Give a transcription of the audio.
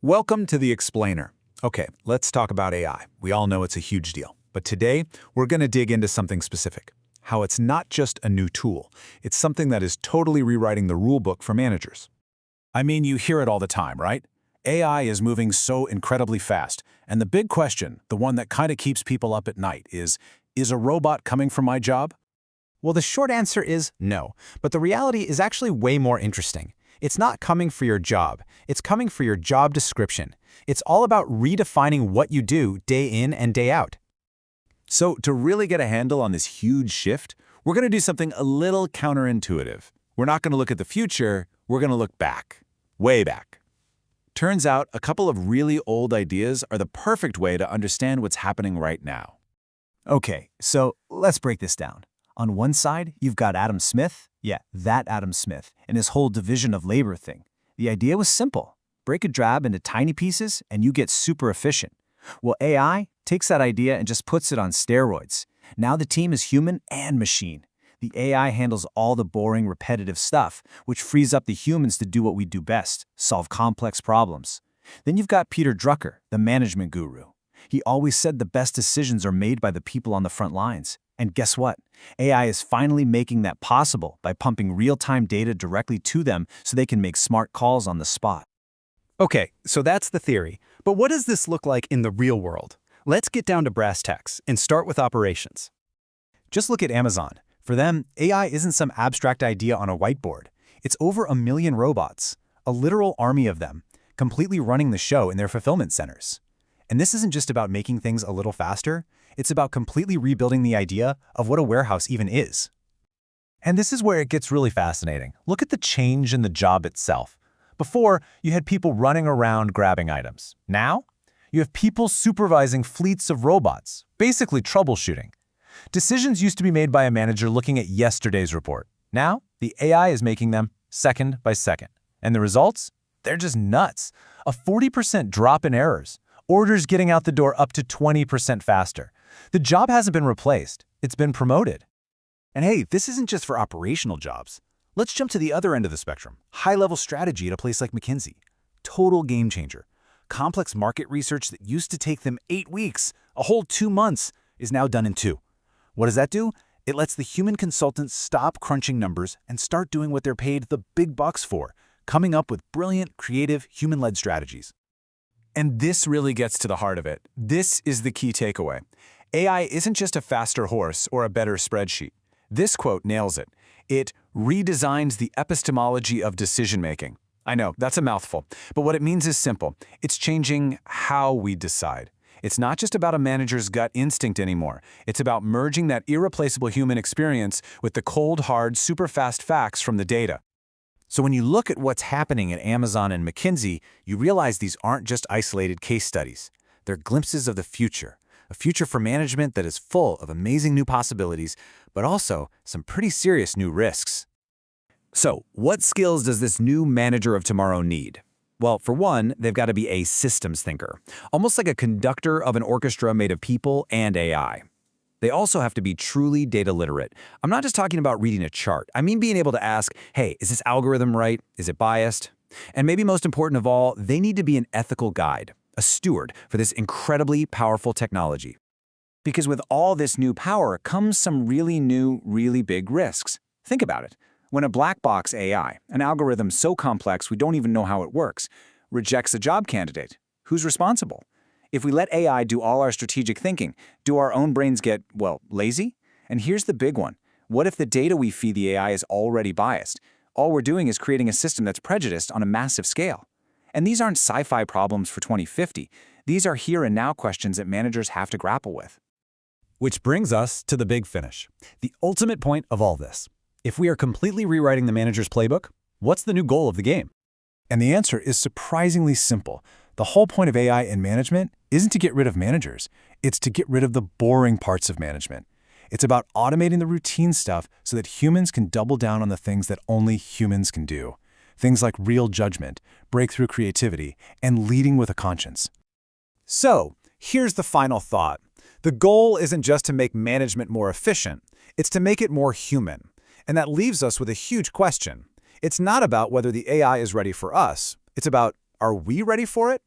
Welcome to The Explainer. Okay, let's talk about AI. We all know it's a huge deal. But today, we're going to dig into something specific. How it's not just a new tool. It's something that is totally rewriting the rulebook for managers. I mean, you hear it all the time, right? AI is moving so incredibly fast. And the big question, the one that kind of keeps people up at night, is a robot coming for my job? Well, the short answer is no. But the reality is actually way more interesting. It's not coming for your job. It's coming for your job description. It's all about redefining what you do day in and day out. So to really get a handle on this huge shift, we're going to do something a little counterintuitive. We're not going to look at the future, we're going to look back. Way back. Turns out a couple of really old ideas are the perfect way to understand what's happening right now. Okay, so let's break this down. On one side, you've got Adam Smith. Yeah, that Adam Smith, and his whole division of labor thing. The idea was simple. Break a job into tiny pieces and you get super efficient. Well, AI takes that idea and just puts it on steroids. Now the team is human and machine. The AI handles all the boring, repetitive stuff, which frees up the humans to do what we do best, solve complex problems. Then you've got Peter Drucker, the management guru. He always said the best decisions are made by the people on the front lines. And guess what? AI is finally making that possible by pumping real-time data directly to them so they can make smart calls on the spot. Okay, so that's the theory. But what does this look like in the real world? Let's get down to brass tacks and start with operations. Just look at Amazon. For them, AI isn't some abstract idea on a whiteboard. It's over 1 million robots, a literal army of them, completely running the show in their fulfillment centers. And this isn't just about making things a little faster. It's about completely rebuilding the idea of what a warehouse even is. And this is where it gets really fascinating. Look at the change in the job itself. Before, you had people running around grabbing items. Now, you have people supervising fleets of robots, basically troubleshooting. Decisions used to be made by a manager looking at yesterday's report. Now, the AI is making them second by second. And the results? They're just nuts. A 40% drop in errors. Orders getting out the door up to 20% faster. The job hasn't been replaced. It's been promoted. And hey, this isn't just for operational jobs. Let's jump to the other end of the spectrum. High-level strategy at a place like McKinsey. Total game changer. Complex market research that used to take them 8 weeks, a whole 2 months, is now done in 2. What does that do? It lets the human consultants stop crunching numbers and start doing what they're paid the big bucks for, coming up with brilliant, creative, human-led strategies. And this really gets to the heart of it. This is the key takeaway. AI isn't just a faster horse or a better spreadsheet. This quote nails it. It redesigns the epistemology of decision-making. I know, that's a mouthful, but what it means is simple. It's changing how we decide. It's not just about a manager's gut instinct anymore. It's about merging that irreplaceable human experience with the cold, hard, super-fast facts from the data. So when you look at what's happening at Amazon and McKinsey, you realize these aren't just isolated case studies. They're glimpses of the future, a future for management that is full of amazing new possibilities, but also some pretty serious new risks. So, what skills does this new manager of tomorrow need? Well, for one, they've got to be a systems thinker, almost like a conductor of an orchestra made of people and AI. They also have to be truly data literate. I'm not just talking about reading a chart. I mean being able to ask, hey, is this algorithm right? Is it biased? And maybe most important of all, they need to be an ethical guide, a steward for this incredibly powerful technology. Because with all this new power comes some really new, really big risks. Think about it. When a black box AI, an algorithm so complex we don't even know how it works, rejects a job candidate, who's responsible? If we let AI do all our strategic thinking, do our own brains get, well, lazy? And here's the big one. What if the data we feed the AI is already biased? All we're doing is creating a system that's prejudiced on a massive scale. And these aren't sci-fi problems for 2050. These are here and now questions that managers have to grapple with. Which brings us to the big finish, the ultimate point of all this. If we are completely rewriting the manager's playbook, what's the new goal of the game? And the answer is surprisingly simple. The whole point of AI in management isn't to get rid of managers. It's to get rid of the boring parts of management. It's about automating the routine stuff so that humans can double down on the things that only humans can do. Things like real judgment, breakthrough creativity, and leading with a conscience. So, here's the final thought. The goal isn't just to make management more efficient. It's to make it more human. And that leaves us with a huge question. It's not about whether the AI is ready for us. It's about, are we ready for it?